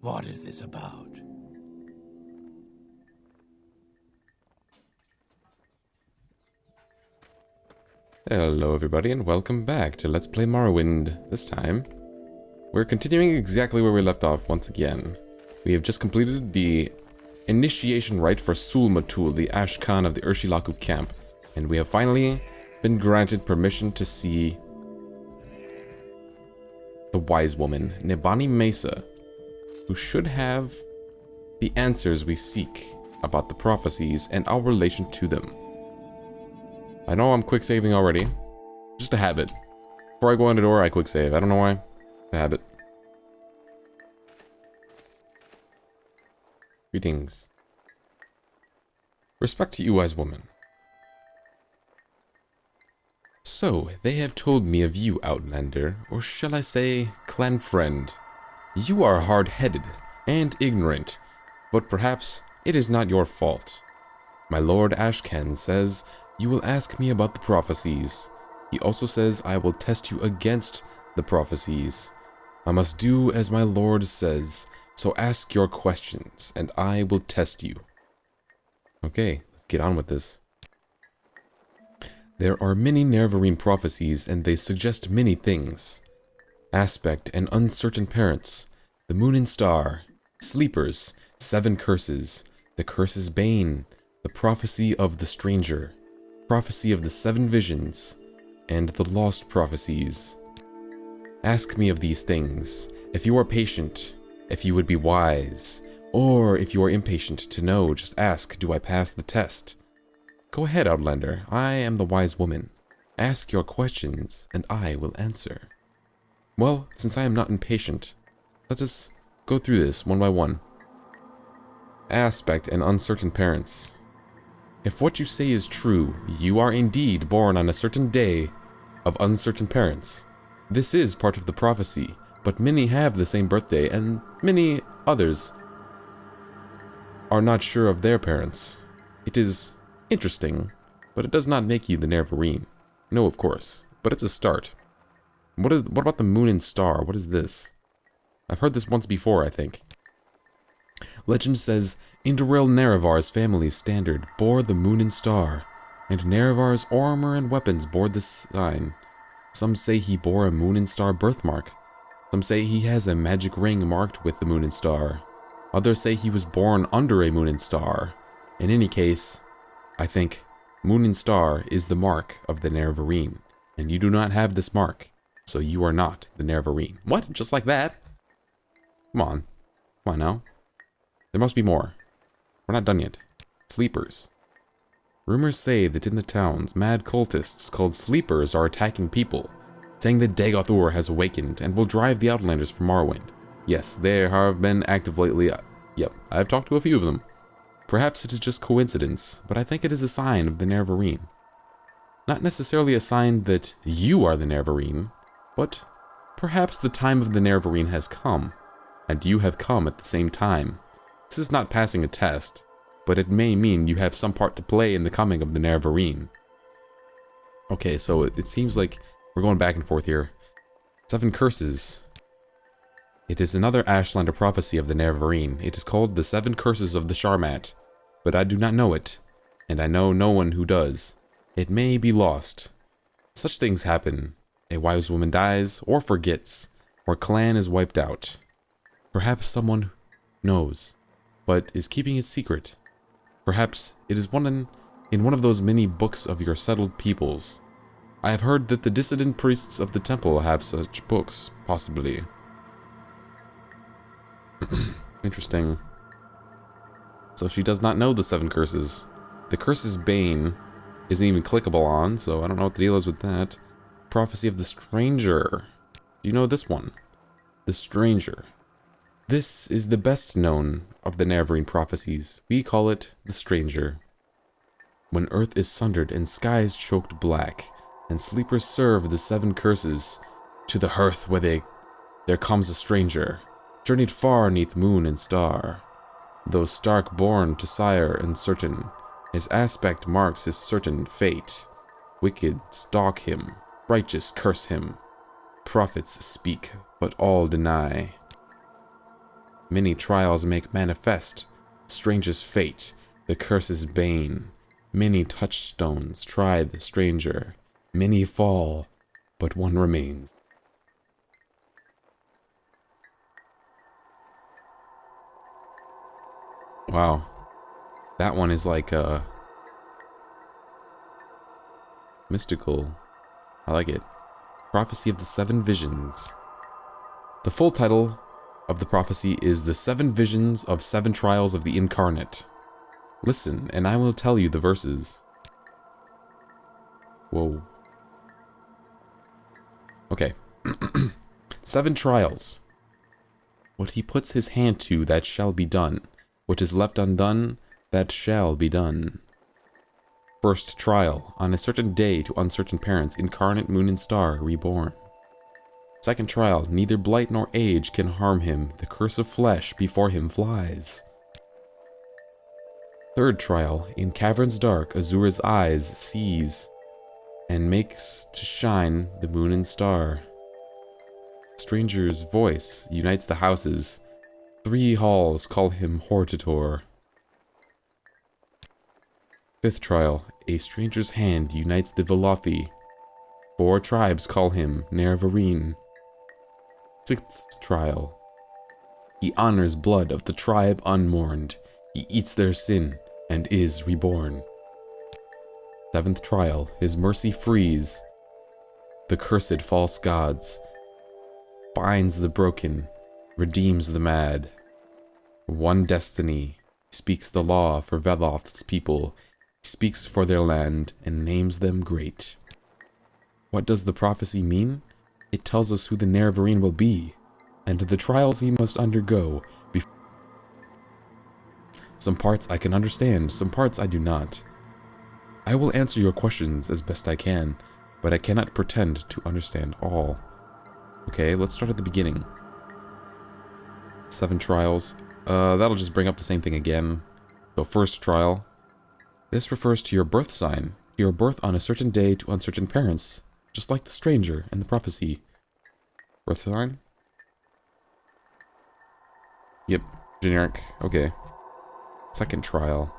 What is this about? Hello everybody and welcome back to Let's Play Morrowind. This time, we're continuing exactly where we left off once again. We have just completed the initiation rite for Sul-Matuul, the Ash Khan of the Urshilaku camp, and we have finally been granted permission to see the wise woman, Nibani Maesa, who should have the answers we seek about the prophecies and our relation to them. I know I'm quick saving already. Just a habit. Before I go in the door, I quick save. I don't know why. It's a habit. Greetings. Respect to you, wise woman. So, they have told me of you, Outlander, or shall I say, clan friend. You are hard-headed and ignorant, but perhaps it is not your fault. My lord Ashcan says you will ask me about the prophecies. He also says I will test you against the prophecies. I must do as my lord says, so ask your questions, and I will test you. Okay, let's get on with this. There are many Nerevarine prophecies, and they suggest many things. Aspect and uncertain parents, the moon and star, sleepers, 7 curses, the curses Bane, the prophecy of the stranger, prophecy of the 7 visions, and the lost prophecies. Ask me of these things, if you are patient, if you would be wise, or if you are impatient to know, just ask, do I pass the test? Go ahead, Outlander, I am the wise woman. Ask your questions, and I will answer. Well, since I am not impatient, let us go through this one by one. Aspect and uncertain parents. If what you say is true, you are indeed born on a certain day of uncertain parents. This is part of the prophecy, but many have the same birthday, and many others are not sure of their parents. It is interesting, but it does not make you the Nerevarine. No, of course, but it's a start. What about the moon and star? What is this? I've heard this once before, I think. Legend says Indoril Nerevar's family's standard bore the moon and star, and Nerevar's armor and weapons bore this sign. Some say he bore a moon and star birthmark. Some say he has a magic ring marked with the moon and star. Others say he was born under a moon and star. In any case, I think moon and star is the mark of the Nerevarine, and you do not have this mark, so you are not the Nerevarine. What? Just like that? Come on. Come on now. There must be more. We're not done yet. Sleepers. Rumors say that in the towns, mad cultists called Sleepers are attacking people, saying that Dagoth has awakened and will drive the Outlanders from Morrowind. Yes, they have been active lately. Yep, I've talked to a few of them. Perhaps it is just coincidence, but I think it is a sign of the Nerevarine. Not necessarily a sign that you are the Nerevarine, but perhaps the time of the Nerevarine has come, and you have come at the same time. This is not passing a test, but it may mean you have some part to play in the coming of the Nerevarine. Okay, so it seems like we're going back and forth here. 7 curses. It is another Ashlander prophecy of the Nerevarine. It is called the 7 curses of the Sharmat, but I do not know it, and I know no one who does. It may be lost. Such things happen. A wise woman dies, or forgets, or clan is wiped out. Perhaps someone knows, but is keeping it secret. Perhaps it is in one of those many books of your settled peoples. I have heard that the Dissident Priests of the temple have such books, possibly. Interesting. So she does not know the 7 curses. The curses Bane isn't even clickable on, so I don't know what the deal is with that. Prophecy of the Stranger. Do you know this one? The Stranger. This is the best known of the Nerevarine prophecies. We call it the Stranger. When earth is sundered and skies choked black, and sleepers serve the 7 curses, to the hearth where there comes a stranger, journeyed far neath moon and star. Though stark born to sire and certain, his aspect marks his certain fate. Wicked stalk him, righteous curse him. Prophets speak, but all deny. Many trials make manifest strangest fate, the curse's bane. Many touchstones try the stranger. Many fall, but one remains. Wow. That one is like mystical. I like it. Prophecy of the Seven Visions. The full title of the prophecy is The Seven Visions of Seven Trials of the Incarnate. Listen, and I will tell you the verses. Whoa. Okay. 7 trials. What he puts his hand to, that shall be done. What is left undone, that shall be done. First trial. On a certain day to uncertain parents, incarnate moon and star, reborn. Second trial. Neither blight nor age can harm him. The curse of flesh before him flies. Third trial. In caverns dark, Azura's eyes sees and makes to shine the moon and star. Stranger's voice unites the houses. 3 halls call him Hortator. Fifth trial. A stranger's hand unites the Velothi. 4 tribes call him Nerevarine. Sixth trial. He honors blood of the tribe unmourned. He eats their sin and is reborn. Seventh trial. His mercy frees the cursed false gods. Binds the broken. Redeems the mad. One destiny. Speaks the law for Veloth's people. Speaks for their land and names them great. What does the prophecy mean? It tells us who the Nerevarine will be, and the trials he must undergo. Some parts I can understand, some parts I do not. I will answer your questions as best I can, but I cannot pretend to understand all. Okay, let's start at the beginning. 7 trials. That'll just bring up the same thing again. So first trial. This refers to your birth sign. Your birth on a certain day to uncertain parents. Just like the stranger and the prophecy. Birth sign? Yep, generic. Okay. Second trial.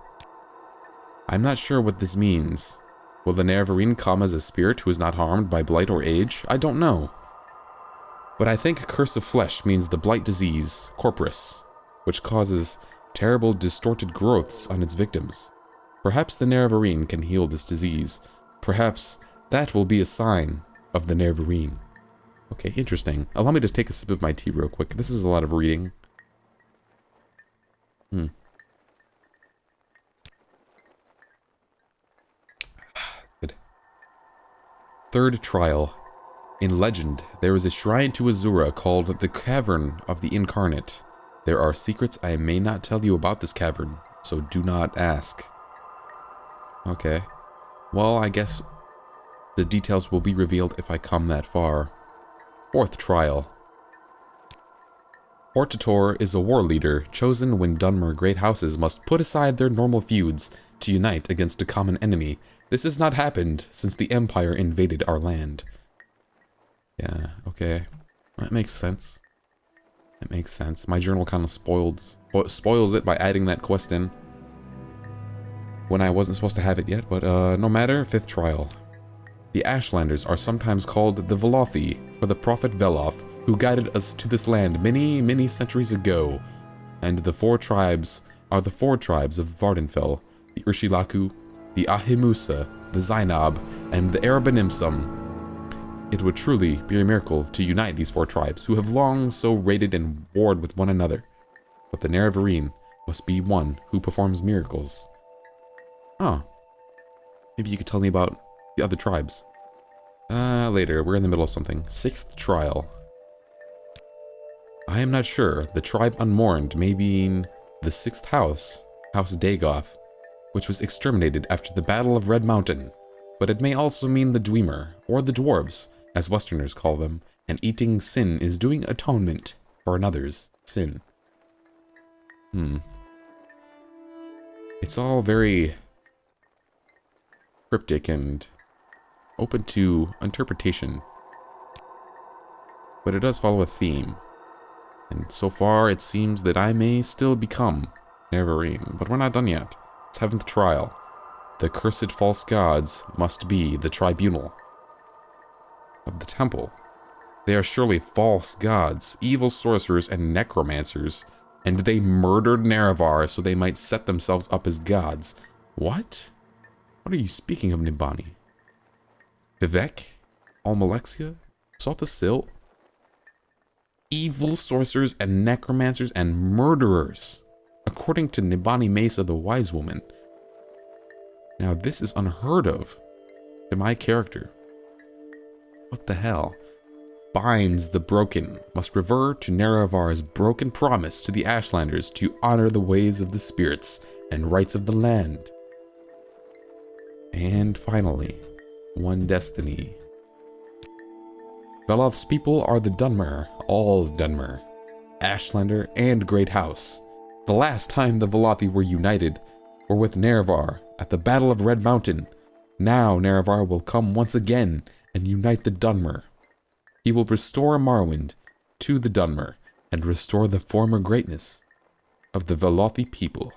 I'm not sure what this means. Will the Nerevarine come as a spirit who is not harmed by blight or age? I don't know. But I think curse of flesh means the blight disease, corporus, which causes terrible distorted growths on its victims. Perhaps the Nerevarine can heal this disease. Perhaps that will be a sign of the Nerevarine. Okay, interesting. Allow me to take a sip of my tea real quick. This is a lot of reading. Good. Third trial. In legend, there is a shrine to Azura called the Cavern of the Incarnate. There are secrets I may not tell you about this cavern, so do not ask. Okay. Well, I guess the details will be revealed if I come that far. Fourth trial. Hortator is a war leader, chosen when Dunmer great houses must put aside their normal feuds to unite against a common enemy. This has not happened since the Empire invaded our land. Yeah, okay. That makes sense. That makes sense. My journal kind of spoils it by adding that quest in when I wasn't supposed to have it yet, but no matter. Fifth trial. The Ashlanders are sometimes called the Velothi for the prophet Veloth, who guided us to this land many, many centuries ago. And the 4 tribes are the 4 tribes of Vardenfell, the Urshilaku, the Ahimusa, the Zainab, and the Arabanimsum. It would truly be a miracle to unite these 4 tribes, who have long so raided and warred with one another. But the Nerevarine must be one who performs miracles. Oh. Maybe you could tell me about the other tribes. Later. We're in the middle of something. 6th trial. I am not sure. The tribe unmourned may mean the 6th house, House Dagoth, which was exterminated after the Battle of Red Mountain. But it may also mean the Dwemer, or the Dwarves, as Westerners call them, and eating sin is doing atonement for another's sin. It's all very cryptic and open to interpretation, but it does follow a theme. And so far, it seems that I may still become Nerevarine, but we're not done yet. 7th trial. The cursed false gods must be the tribunal of the temple. They are surely false gods, evil sorcerers, and necromancers, and they murdered Nerevar so they might set themselves up as gods. What? What are you speaking of, Nibani? Vivek? Almalexia? Sul-Matuul? Evil sorcerers and necromancers and murderers, according to Nibani Maesa, the wise woman. Now this is unheard of to my character. What the hell? Binds the broken must revert to Nerevar's broken promise to the Ashlanders to honor the ways of the spirits and rights of the land. And finally, one destiny. Veloth's people are the Dunmer, all Dunmer, Ashlander, and Great House. The last time the Velothi were united were with Nerevar at the Battle of Red Mountain. Now Nerevar will come once again and unite the Dunmer. He will restore Morrowind to the Dunmer and restore the former greatness of the Velothi people.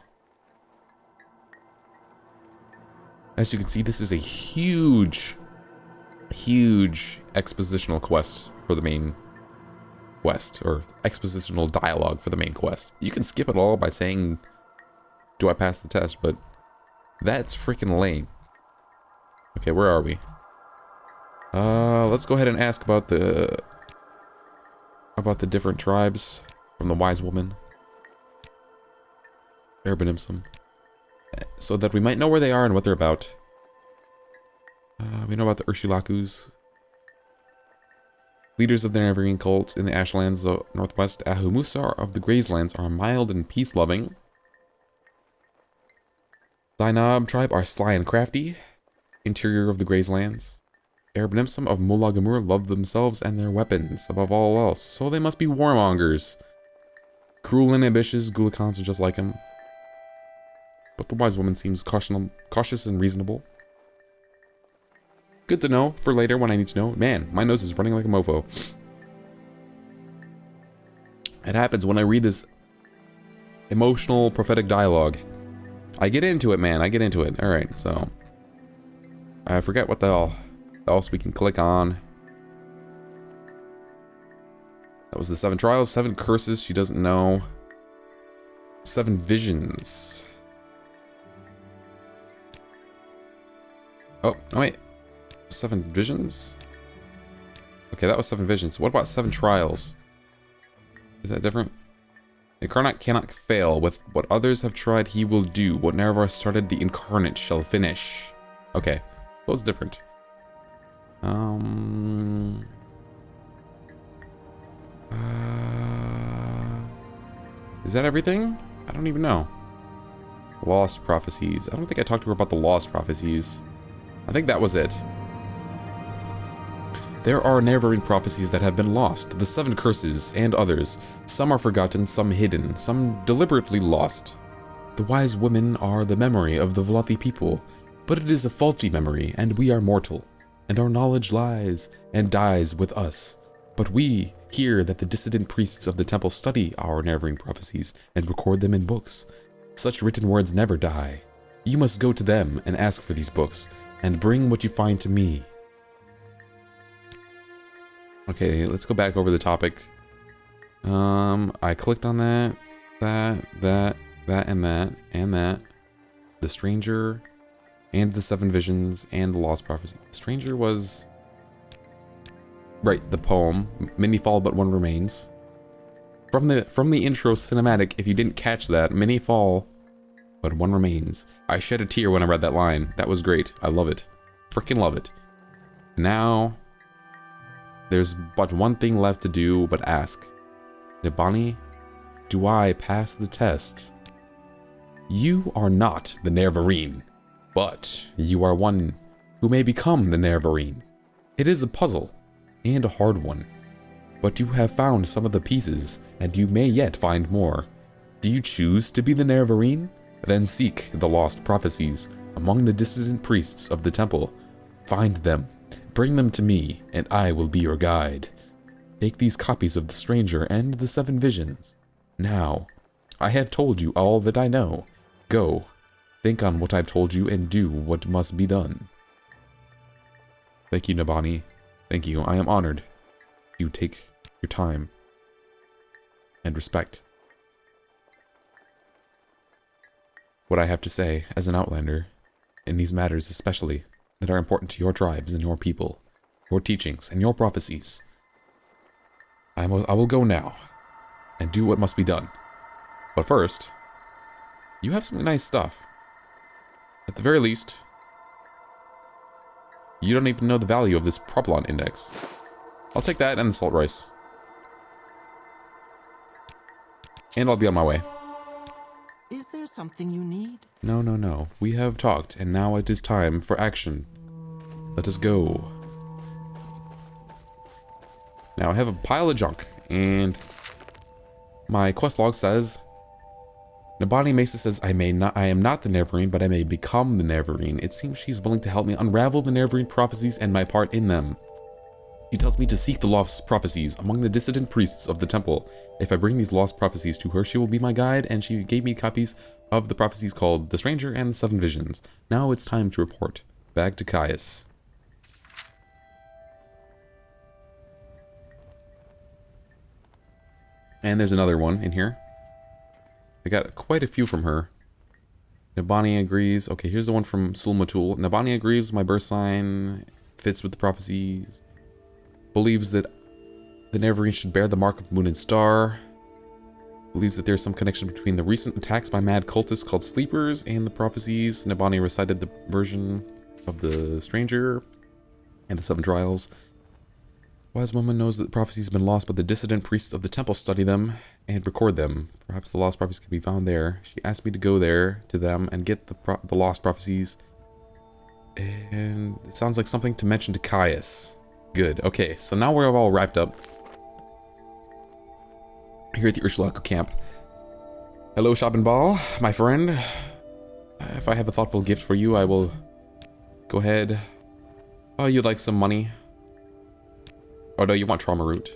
As you can see, this is a huge expositional quest for the main quest, or expositional dialogue for the main quest. You can skip it all by saying, do I pass the test? But that's freaking lame. Okay, where are we? Let's go ahead and ask about the different tribes from the wise woman, Erbenimsum, so that we might know where they are and what they're about. We know about the Urshulakus, leaders of the Nerevarine cult in the Ashlands northwest. Ahumusa of the Grazelands are mild and peace-loving. Zainab tribe are sly and crafty. Interior of the Grazelands. Erbenimsum of Mulagamur love themselves and their weapons above all else, so they must be warmongers. Cruel and ambitious, Gulakans are just like him. But the wise woman seems cautious and reasonable. Good to know for later when I need to know. Man, my nose is running like a mofo. It happens when I read this emotional, prophetic dialogue. I get into it, man. I get into it. Alright, so I forget what the hell else we can click on. That was the 7 trials, 7 curses she doesn't know. 7 visions. Oh, wait. 7 visions? Okay, that was 7 visions. What about 7 trials? Is that different? Incarnate cannot fail. With what others have tried, he will do. What Nerevar started, the Incarnate shall finish. Okay, what's different? Is that everything? I don't even know. Lost Prophecies. I don't think I talked to her about the Lost Prophecies. I think that was it. There are Nerevarine prophecies that have been lost, the 7 curses, and others. Some are forgotten, some hidden, some deliberately lost. The wise women are the memory of the Velothi people, but it is a faulty memory, and we are mortal, and our knowledge lies and dies with us. But we hear that the dissident priests of the temple study our Nerevarine prophecies and record them in books. Such written words never die. You must go to them and ask for these books, and bring what you find to me. Okay, let's go back over the topic. I clicked on that, and that. The Stranger, and the 7 Visions, and the Lost Prophecy. The Stranger was... right, the poem. Many fall, but one remains. From the intro cinematic, if you didn't catch that, many fall, but one remains. I shed a tear when I read that line. That was great. I love it. Freaking love it. Now... there's but one thing left to do but ask. Nibani, do I pass the test? You are not the Nerevarine, but you are one who may become the Nerevarine. It is a puzzle, and a hard one. But you have found some of the pieces, and you may yet find more. Do you choose to be the Nerevarine? Then seek the lost prophecies among the dissident priests of the temple. Find them. Bring them to me, and I will be your guide. Take these copies of The Stranger and the 7 Visions. Now, I have told you all that I know. Go. Think on what I've told you and do what must be done. Thank you, Nibani. Thank you. I am honored. You take your time and respect what I have to say as an outlander, in these matters especially, that are important to your tribes and your people, your teachings and your prophecies. I will go now, and do what must be done. But first, you have some nice stuff. At the very least, you don't even know the value of this Propylon Index. I'll take that and the salt rice. And I'll be on my way. Is there something you need? No, no, no. We have talked, and now it is time for action. Let us go. Now I have a pile of junk, and my quest log says, Nibani Maesa says I am not the Nerevarine, but I may become the Nerevarine. It seems she's willing to help me unravel the Nerevarine Prophecies and my part in them. She tells me to seek the lost prophecies among the Dissident Priests of the temple. If I bring these lost prophecies to her, she will be my guide, and she gave me copies of the prophecies called The Stranger and the 7 Visions. Now it's time to report. Back to Caius. And there's another one in here. I got quite a few from her. Nibani agrees. Okay, here's the one from Sul-Matuul. Nibani agrees my birth sign fits with the prophecies. Believes that the Nerevarine should bear the mark of moon and star. Believes that there's some connection between the recent attacks by mad cultists called Sleepers and the prophecies. Nibani recited the version of the Stranger and the 7 Trials. Wise woman knows that the prophecies have been lost, but the Dissident Priests of the temple study them and record them. Perhaps the lost prophecies can be found there. She asked me to go there to them and get the lost prophecies. And it sounds like something to mention to Caius. Good. Okay, so now we're all wrapped up here at the Ursulaco camp. Hello, Shabanbal, my friend. If I have a thoughtful gift for you, I will go ahead. Oh, you'd like some money? Oh no, you want trauma root.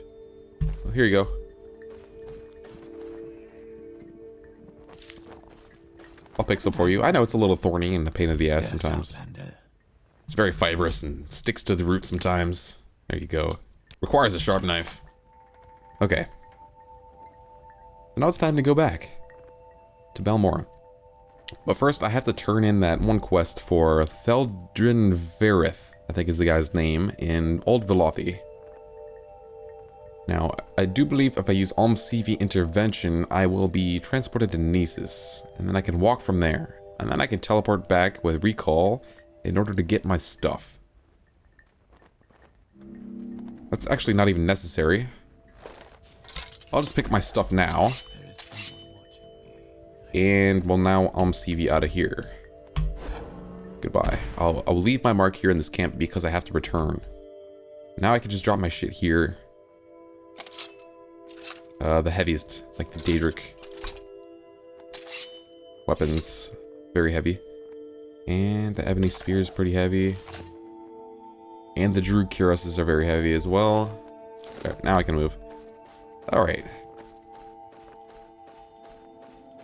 Well, here you go. I'll pick some for you. I know it's a little thorny and a pain in the ass sometimes. It's very fibrous and sticks to the root sometimes. There you go. Requires a sharp knife. Okay. So now it's time to go back to Balmora. But first I have to turn in that one quest for Theldrin Verith, I think is the guy's name, in Old Velothi. Now, I do believe if I use Almsevi Intervention, I will be transported to Nesis, and then I can walk from there. And then I can teleport back with Recall in order to get my stuff. That's actually not even necessary. I'll just pick my stuff now. And we'll now Almsevi out of here. Goodbye. I'll leave my mark here in this camp because I have to return. Now I can just drop my shit here. The heaviest, like the Daedric weapons, very heavy. And the Ebony Spear is pretty heavy. And the Druid Cuirasses are very heavy as well. Right, now I can move. Alright.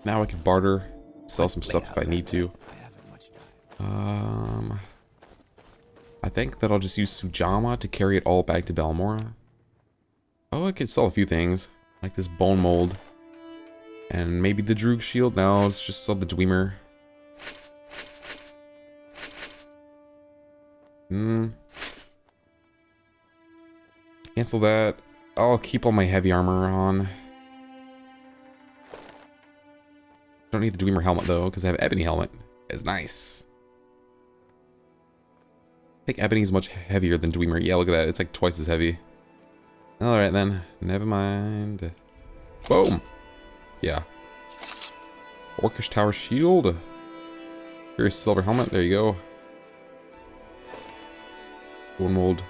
Now I can barter, sell some stuff if I need to. I think that I'll just use Sujama to carry it all back to Balmora. Oh, I could sell a few things. Like this bone mold. And maybe the Droog shield. No, let's just sell the Dwemer. Cancel that. I'll keep all my heavy armor on. Don't need the Dwemer helmet though, because I have Ebony helmet. It's nice. I think Ebony is much heavier than Dwemer. Yeah, look at that. It's like twice as heavy. Alright then, never mind. Boom! Yeah. Orcish Tower Shield. Here's Silver Helmet, there you go. Bone Mold.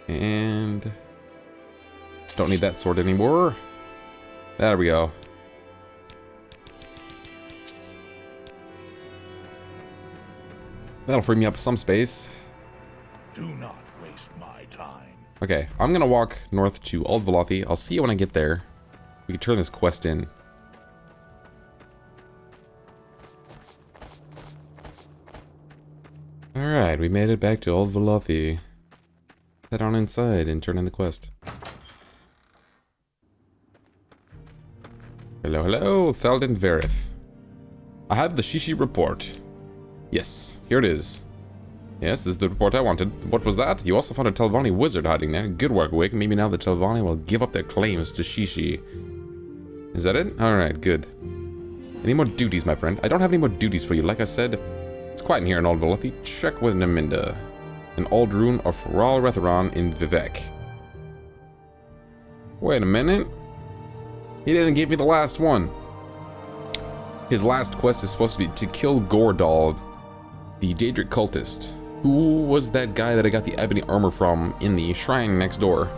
And... don't need that sword anymore. There we go. That'll free me up some space. Do not waste my time. Okay, I'm gonna walk north to Old Velothi. I'll see you when I get there. We can turn this quest in. Alright, we made it back to Old Velothi. Head on inside and turn in the quest. Hello, hello, Thalden Verith. I have the Shishi report. Yes, here it is. Yes, this is the report I wanted. What was that? You also found a Telvanni wizard hiding there. Good work, Wick. Maybe now the Telvanni will give up their claims to Shishi. Is that it? Alright, good. Any more duties, my friend? I don't have any more duties for you. Like I said, it's quiet in here in Old Velothi. Check with Naminda. An old rune of Ral Retheron in Vivek. Wait a minute. He didn't give me the last one. His last quest is supposed to be to kill Gordal, the Daedric cultist. Who was that guy that I got the ebony armor from in the shrine next door?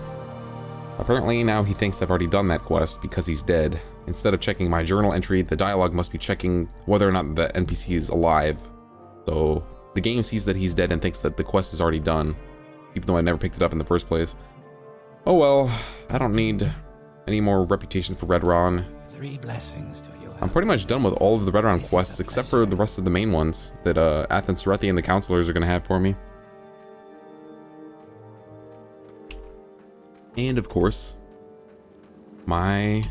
Apparently now he thinks I've already done that quest because he's dead. Instead of checking my journal entry, the dialogue must be checking whether or not the NPC is alive. So the game sees that he's dead and thinks that the quest is already done, even though I never picked it up in the first place. Oh well, I don't need any more reputation for Redron. 3 blessings to you. I'm pretty much done with all of the Redron quests except for the rest of the main ones that Athen Serethi and the counselors are going to have for me. And of course, my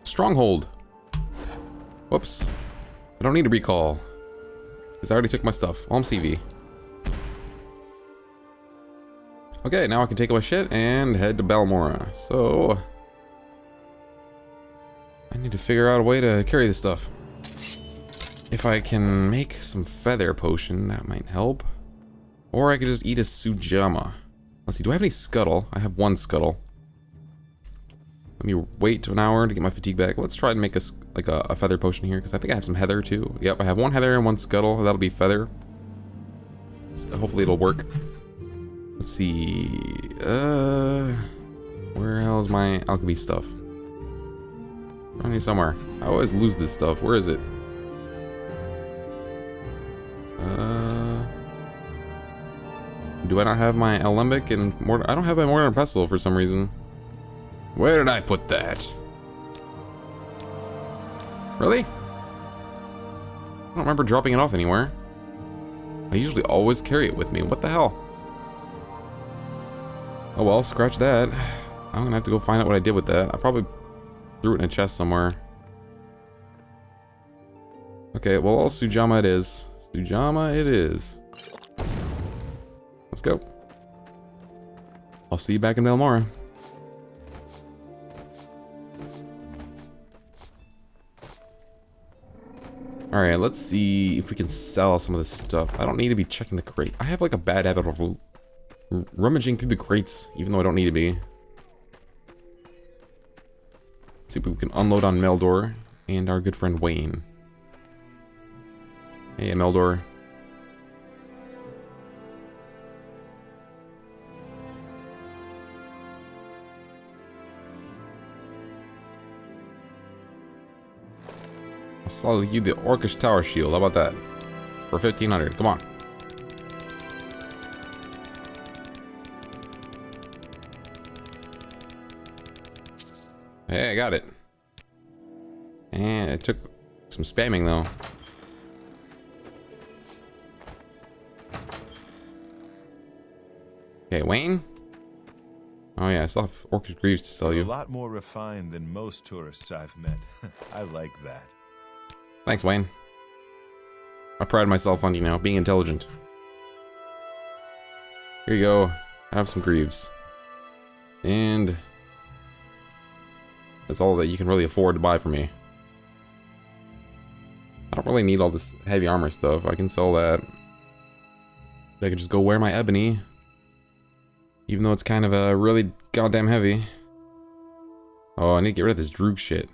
Stronghold. Whoops. I don't need to recall, because I already took my stuff. Well, I'm CV. Okay, now I can take my shit and head to Balmora. So I need to figure out a way to carry this stuff. If I can make some feather potion, that might help. Or I could just eat a Sujama. Let's see, do I have any scuttle? I have 1 scuttle. Let me wait an hour to get my fatigue back. Let's try and make a feather potion here, because I think I have some heather too. Yep, I have 1 heather and 1 scuttle. That'll be feather. Hopefully it'll work. Let's see. Where hell is my alchemy stuff? I need somewhere. I always lose this stuff. Where is it? Do I not have my alembic and mortar? I don't have my mortar and pestle for some reason. Where did I put that? Really? I don't remember dropping it off anywhere. I usually always carry it with me. What the hell? Oh well, scratch that. I'm gonna have to go find out what I did with that. I probably threw it in a chest somewhere. Okay, well, Sujama it is. Sujama it is. Let's go. I'll see you back in Balmora. Alright, let's see if we can sell some of this stuff. I don't need to be checking the crate. I have like a bad habit of rummaging through the crates, even though I don't need to be. Let's see if we can unload on Meldor and our good friend Wayne. Hey, Meldor. I'll sell you the Orcish Tower Shield. How about that? For 1,500. Come on. Hey, I got it. And it took some spamming, though. Okay, Wayne? Oh yeah, I still have Orcish Greaves to sell you. A lot more refined than most tourists I've met. I like that. Thanks, Wayne. I pride myself on, you know, being intelligent. Here you go. Have some Greaves. And that's all that you can really afford to buy for me. I don't really need all this heavy armor stuff. I can sell that. I can just go wear my ebony. Even though it's kind of really goddamn heavy. Oh, I need to get rid of this Droog shit.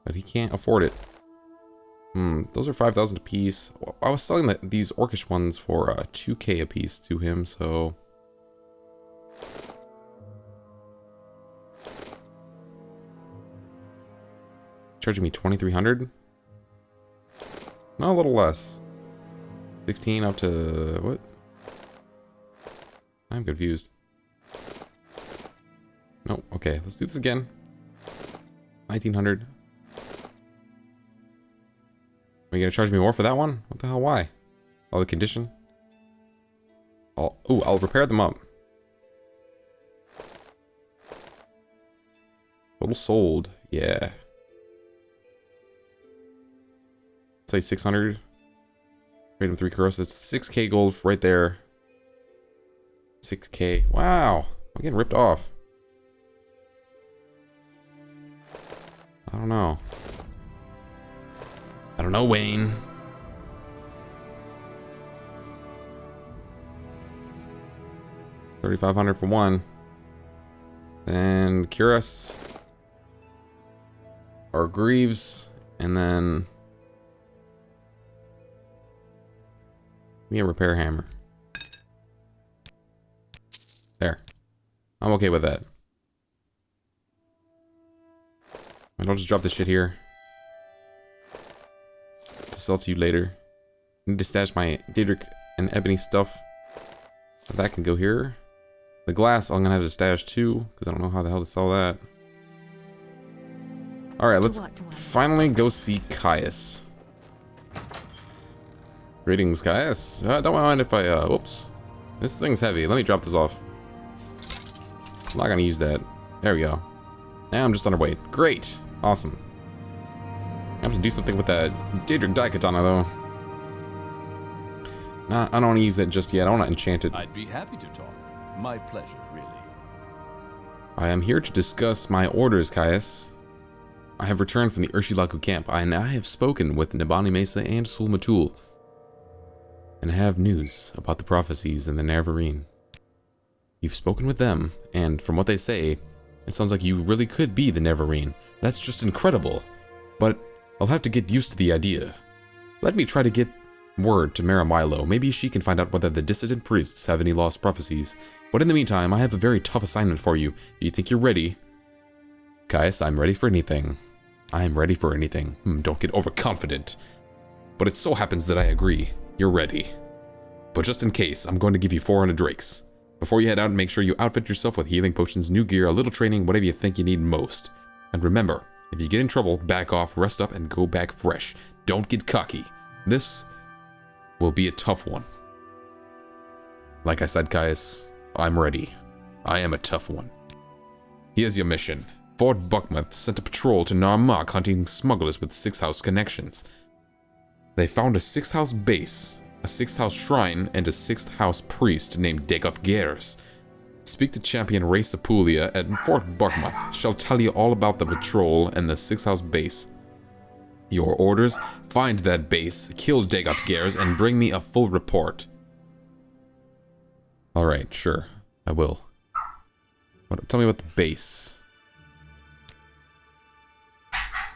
But he can't afford it. Those are 5,000 a piece. Well, I was selling these Orcish ones for 2k a piece to him, so charging me 2,300. No, a little less. 16 up to what? I'm confused. No, okay, let's do this again. 1900. Are you gonna charge me more for that one? What the hell, why? Oh, the condition? I'll repair them up. Total sold, yeah. Say 600. Trade him 3 crores. That's 6k gold right there. 6k. Wow. I'm getting ripped off. I don't know. I don't know, Wayne. $3,500 for one. Then cure us. Or Greaves. And then give me a repair hammer. There. I'm okay with that. I'll just drop this shit here. To sell to you later. I need to stash my Daedric and Ebony stuff. That can go here. The glass I'm gonna have to stash too, because I don't know how the hell to sell that. Alright, let's finally go see Caius. Greetings, Caius. Don't mind if I, whoops. This thing's heavy. Let me drop this off. I'm not gonna use that. There we go. Now I'm just underweight. Great. Awesome. I have to do something with that Daedric Daikatana, though. Nah, I don't want to use that just yet. I want to enchant it. I'd be happy to talk. My pleasure, really. I am here to discuss my orders, Caius. I have returned from the Urshilaku camp, and I have spoken with Nibani Maesa and Sul-Matuul, and have news about the prophecies in the Nerevarine. You've spoken with them, and from what they say, it sounds like you really could be the Nerevarine. That's just incredible. But I'll have to get used to the idea. Let me try to get word to Mehra Milo. Maybe she can find out whether the Dissident Priests have any lost prophecies. But in the meantime, I have a very tough assignment for you. Do you think you're ready? Caius, I'm ready for anything. I am ready for anything. Don't get overconfident. But it so happens that I agree. You're ready. But just in case, I'm going to give you 400 drakes. Before you head out, make sure you outfit yourself with healing potions, new gear, a little training, whatever you think you need most. And remember, if you get in trouble, back off, rest up, and go back fresh. Don't get cocky. This will be a tough one. Like I said, Caius, I'm ready. I am a tough one. Here's your mission. Fort Buckmouth sent a patrol to Narmak hunting smugglers with 6th House connections. They found a 6th House base, a 6th House shrine, and a 6th House priest named Dagoth Gares. Speak to Champion Raysa Pulia at Fort Buckmouth. She'll tell you all about the patrol and the 6th House base. Your orders: find that base, kill Dagoth Gares, and bring me a full report. Alright, sure. I will. Tell me about the base.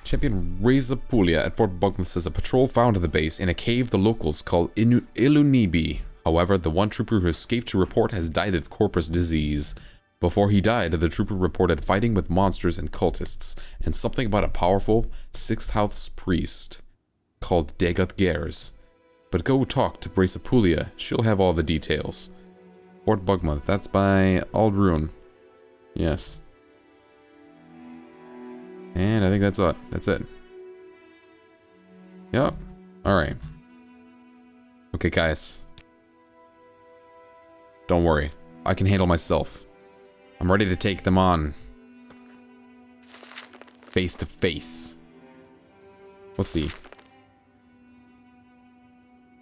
Champion Raysa Pulia at Fort Buckmouth says a patrol found the base in a cave the locals call Ilunibi. However, the one trooper who escaped to report has died of corpus disease. Before he died, the trooper reported fighting with monsters and cultists, and something about a powerful 6th House priest called Dagoth Gares. But go talk to Raysa Pulia, she'll have all the details. Fort Buckmouth, that's by Aldrune. Yes. And I think that's it. That's it. Yep. Alright. Okay, Caius. Don't worry. I can handle myself. I'm ready to take them on. Face to face. Let's see.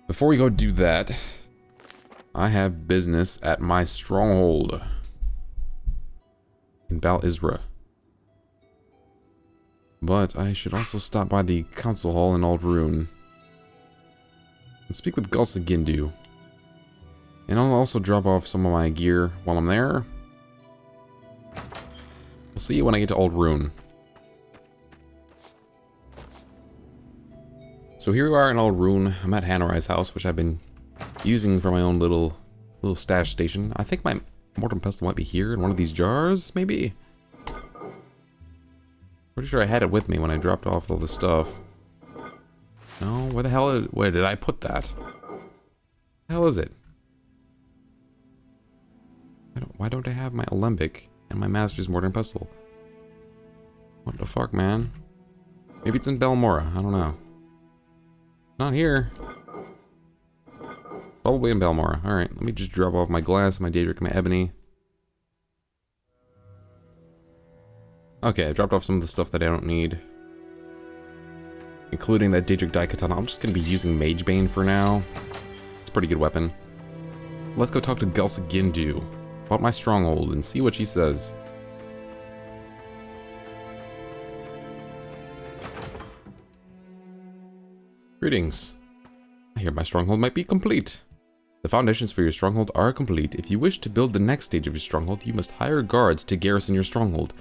Before we go do that, I have business at my stronghold in Bal Isra. But I should also stop by the council hall in Aldrune and speak with Gulsa Gindu. And I'll also drop off some of my gear while I'm there. We'll see you when I get to Aldrune. So here we are in Aldrune. I'm at Hanarai's house, which I've been using for my own little stash station. I think my Mortem Pestle might be here in one of these jars, maybe? Pretty sure I had it with me when I dropped off all the stuff. No, where did I put that? The hell is it? Why don't I have my Alembic and my Master's Mortar and Pestle? What the fuck, man? Maybe it's in Balmora. I don't know. Not here. Probably in Balmora. Alright, let me just drop off my glass, my Daedric, and my ebony. Okay, I dropped off some of the stuff that I don't need. Including that Daedric Daikatana. I'm just going to be using Mage Bane for now. It's a pretty good weapon. Let's go talk to Gelsa Gindu about my stronghold and see what she says. Greetings. I hear my stronghold might be complete. The foundations for your stronghold are complete. If you wish to build the next stage of your stronghold, you must hire guards to garrison your stronghold.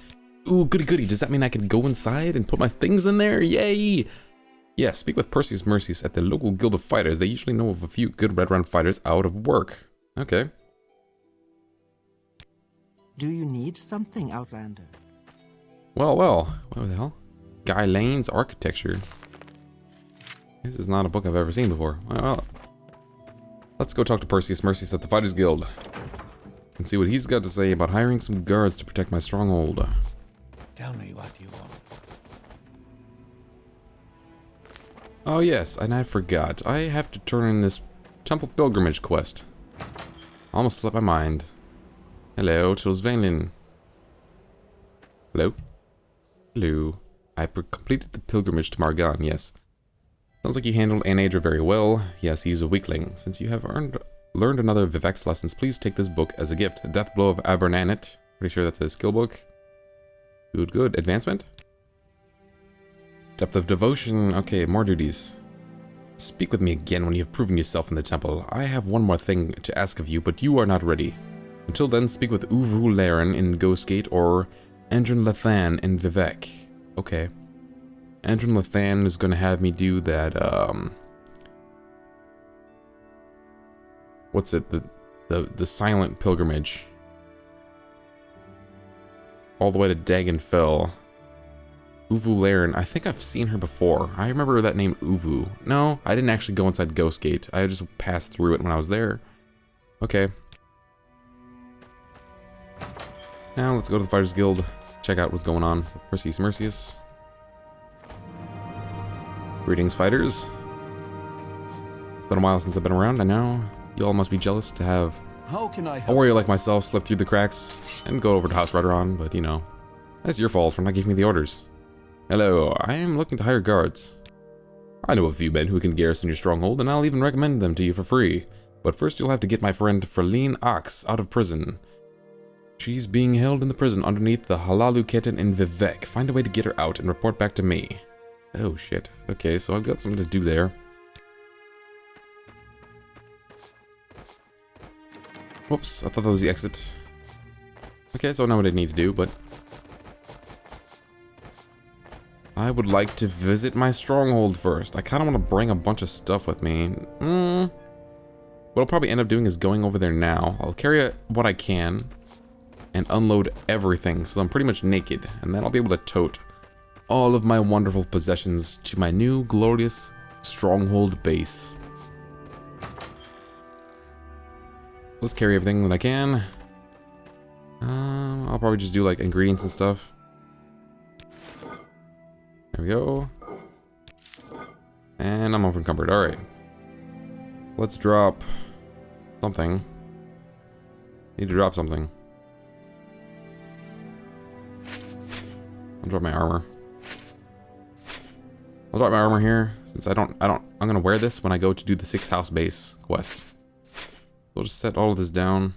Ooh, goody goody. Does that mean I can go inside and put my things in there? Yay! Yeah, speak with Perseus Mercies at the local guild of fighters. They usually know of a few good Red Run fighters out of work. Okay. Do you need something, Outlander? Well, what the hell? Guy Lane's Architecture. This is not a book I've ever seen before. Well, let's go talk to Perseus Mercies at the Fighters Guild and see what he's got to say about hiring some guards to protect my stronghold. Tell me what you want. Oh yes, and I forgot. I have to turn in this Temple Pilgrimage quest. Almost slipped my mind. Hello, Tilsvainlin. Hello? Hello. I completed the pilgrimage to Margan, yes. Sounds like you handled Anadra very well. Yes, he's a weakling. Since you have learned another Vivek's lessons, please take this book as a gift. Death Blow of Abernanet. Pretty sure that's a skill book. Good, good. Advancement? Depth of Devotion. Okay, more duties. Speak with me again when you have proven yourself in the temple. I have one more thing to ask of you, but you are not ready. Until then, speak with Uvu Laren in Ghostgate or Andron Lethan in Vivek. Okay. Andron Lethan is going to have me do that, what's it? The silent pilgrimage. All the way to Dagonfell. Uvu Laren, I think I've seen her before. I remember that name Uvu. No, I didn't actually go inside Ghostgate. I just passed through it when I was there. Okay. Now let's go to the Fighters Guild. Check out what's going on with Perseus Mercius. Greetings, fighters. Been a while since I've been around. I know you all must be jealous to have How can I a help? warrior like myself slip through the cracks and go over to House Redoran, but you know, that's your fault for not giving me the orders. Hello, I am looking to hire guards. I know a few men who can garrison your stronghold, and I'll even recommend them to you for free. But first you'll have to get my friend Ferline Ox out of prison. She's being held in the prison underneath the Halalu Keten in Vivek. Find a way to get her out and report back to me. Oh shit. Okay, so I've got something to do there. Whoops, I thought that was the exit. Okay, so I know what I need to do, but I would like to visit my stronghold first. I kind of want to bring a bunch of stuff with me. What I'll probably end up doing is going over there now. I'll carry what I can and unload everything, so I'm pretty much naked, and then I'll be able to tote all of my wonderful possessions to my new glorious stronghold base. Let's carry everything that I can. I'll probably just do like ingredients and stuff. There we go. And I'm over-encumbered. Alright. Let's drop something. Need to drop something. I'll drop my armor. I'll drop my armor here, since I'm gonna wear this when I go to do the 6th house base quest. We'll just set all of this down.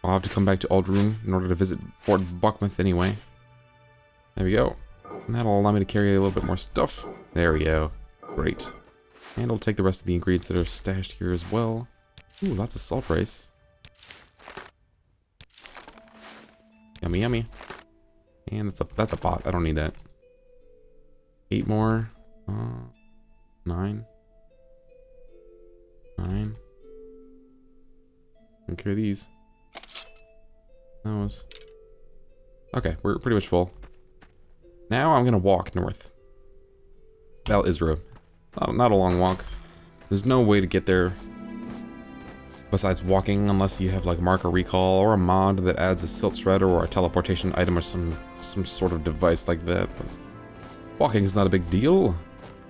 I'll have to come back to Aldroom in order to visit Fort Buckmouth anyway. There we go. And that'll allow me to carry a little bit more stuff. There we go. Great. And I'll take the rest of the ingredients that are stashed here as well. Ooh, lots of salt rice. Yummy, yummy. And that's a pot. I don't need that. 8 more. 9. 9. And carry these. That was... Okay, we're pretty much full. Now I'm gonna walk north. Val Isra. Not a long walk. There's no way to get there Besides walking, unless you have like marker recall or a mod that adds a silt shredder or a teleportation item or some sort of device like that. But walking is not a big deal.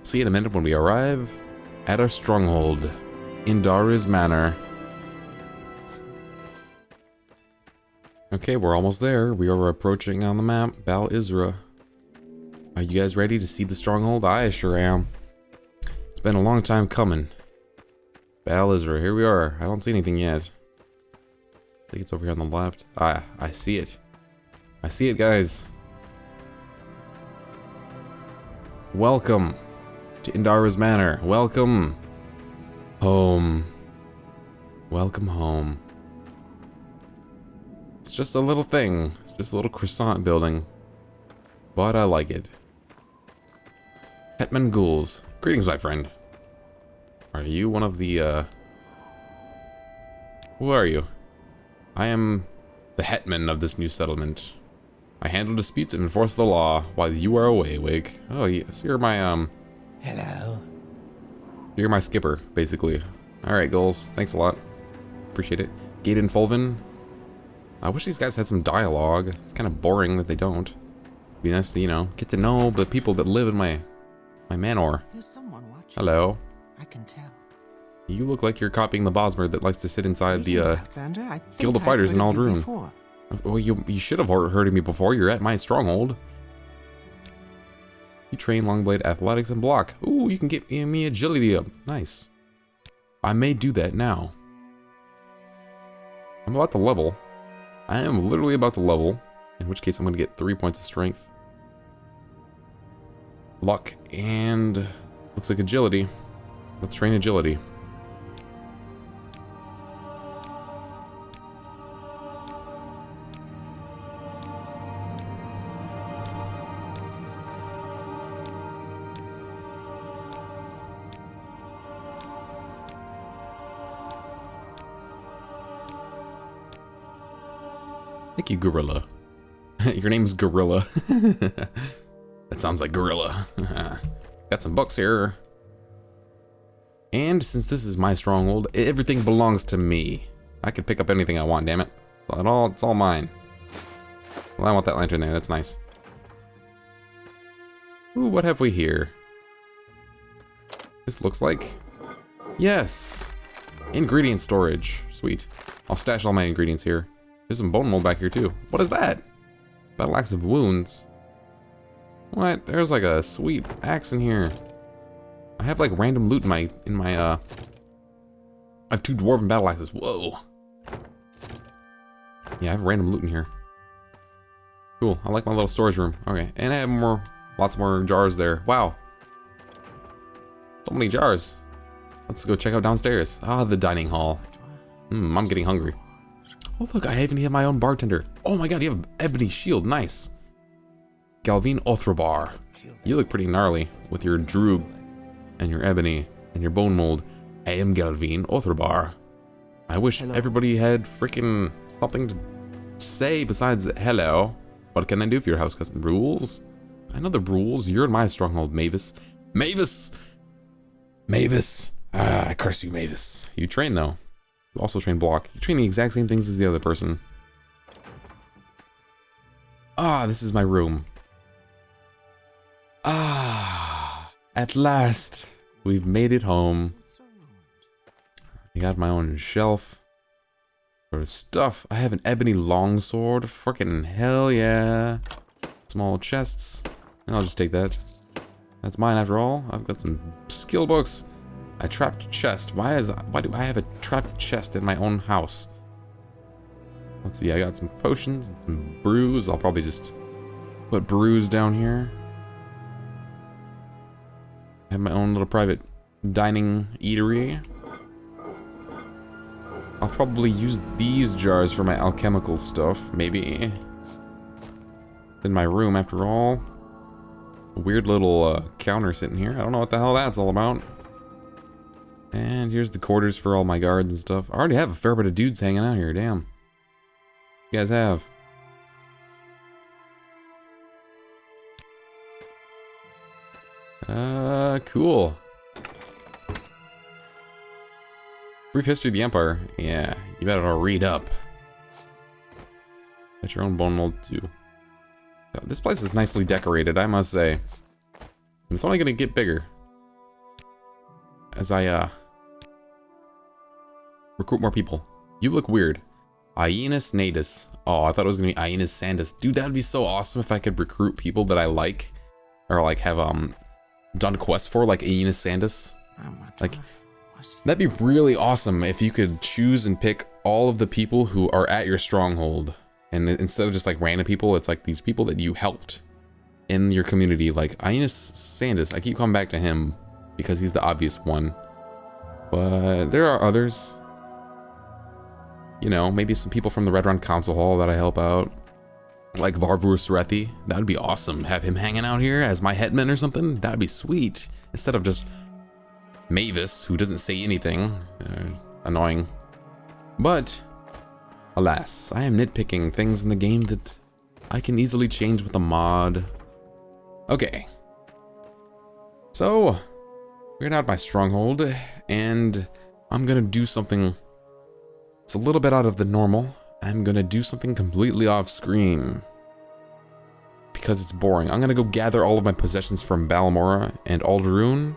See you in a minute when we arrive at our stronghold, Indarys Manor. Okay, we're almost there. We are approaching on the map Bal Isra. Are you guys ready to see the stronghold? I sure am. It's been a long time coming. Bal Isra, here we are. I don't see anything yet. I think it's over here on the left. Ah, I see it. I see it, guys. Welcome to Indarys Manor. Welcome home. Welcome home. It's just a little thing. It's just a little croissant building. But I like it. Hetman Ghouls. Greetings, my friend. Are you one of the, Who are you? I am the Hetman of this new settlement. I handle disputes and enforce the law while you are away, Wig. Oh, yes, you're my, Hello. You're my skipper, basically. Alright, Ghouls. Thanks a lot. Appreciate it. Gaiden Fulvin. I wish these guys had some dialogue. It's kind of boring that they don't. It'd be nice to, you know, get to know the people that live in my manor. There's someone watching. Hello. I can tell. You look like you're copying the Bosmer that likes to sit inside the, Greetings, Outlander. I think Guild of I've Fighters in heard of you Aldrune. before. Well, you should have heard of me before. You're at my stronghold. You train Longblade Athletics and block. Ooh, you can get me agility up. Nice. I may do that now. I'm about to level. I am literally about to level. In which case I'm going to get 3 points of strength. Luck and... looks like agility. Let's train agility. Thank you, Gorilla. Your name's Gorilla. That sounds like Gorilla. Got some books here. And since this is my stronghold, everything belongs to me. I can pick up anything I want, damn it. It's all mine. Well, I want that lantern there, that's nice. Ooh, what have we here? This looks like... yes! Ingredient storage. Sweet. I'll stash all my ingredients here. There's some bone mold back here too. What is that? Battle axe of wounds. What? There's like a sweet axe in here. I have like random loot in my I have 2 dwarven battle axes. Whoa. Yeah, I have random loot in here. Cool. I like my little storage room. Okay, and I have lots more jars there. Wow. So many jars. Let's go check out downstairs. Ah, the dining hall. I'm getting hungry. Oh look, I even have my own bartender. Oh my god, you have an ebony shield. Nice. Galvine Othrabar. You look pretty gnarly with your droog and your ebony and your bone mold. I am Galvine Othrabar. I wish everybody had freaking something to say besides hello. What can I do for your house custom? Rules? I know the rules. You're in my stronghold, Mavis. Mavis! Mavis! Ah, I curse you, Mavis. You train though. You also train block. You train the exact same things as the other person. Ah, this is my room. Ah, at last, we've made it home. I got my own shelf for stuff. I have an ebony longsword. Frickin' hell yeah. Small chests. I'll just take that. That's mine after all. I've got some skill books. A trapped chest. Why do I have a trapped chest in my own house? Let's see, I got some potions and some brews. I'll probably just put brews down here. I have my own little private dining eatery. I'll probably use these jars for my alchemical stuff, maybe. In my room, after all. A weird little counter sitting here. I don't know what the hell that's all about. And here's the quarters for all my guards and stuff. I already have a fair bit of dudes hanging out here, damn. You guys have. Cool. Brief history of the Empire. Yeah, you better read up. At your own bone mold too. This place is nicely decorated, I must say. And it's only gonna get bigger as I recruit more people. You look weird. Aeneas Nadis. Oh, I thought it was gonna be Aeneas Sandus. Dude, that'd be so awesome if I could recruit people that I like, or like have done quests for, like Aeneas Sandus. Like, that'd be really awesome if you could choose and pick all of the people who are at your stronghold, and instead of just like random people, it's like these people that you helped in your community. Like Aeneas Sandus, I keep coming back to him because he's the obvious one, but there are others. You know, maybe some people from the Red Run Council Hall that I help out. Like Varvur Serethi. That would be awesome. Have him hanging out here as my headman or something. That'd be sweet. Instead of just Mavis, who doesn't say anything. Annoying. But, alas, I am nitpicking things in the game that I can easily change with a mod. Okay. So, we're out my stronghold, and I'm gonna do something. It's a little bit out of the normal. I'm gonna do something completely off screen because it's boring. I'm gonna go gather all of my possessions from Balmora and Alderun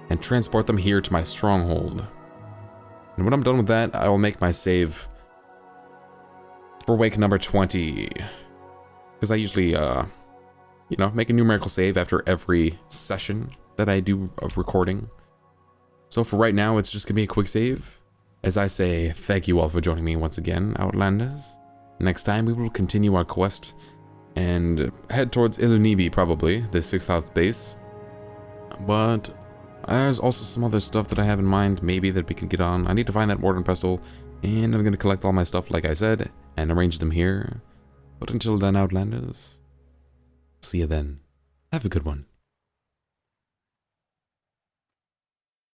and transport them here to my stronghold. And when I'm done with that, I will make my save for wake number 20. Because I usually, you know, make a numerical save after every session that I do of recording. So for right now, it's just gonna be a quick save. As I say, thank you all for joining me once again, Outlanders. Next time we will continue our quest and head towards Ilunibi, probably, the 6th house base. But there's also some other stuff that I have in mind, maybe that we could get on. I need to find that Warden Pestle, and I'm going to collect all my stuff, like I said, and arrange them here. But until then, Outlanders, see you then. Have a good one.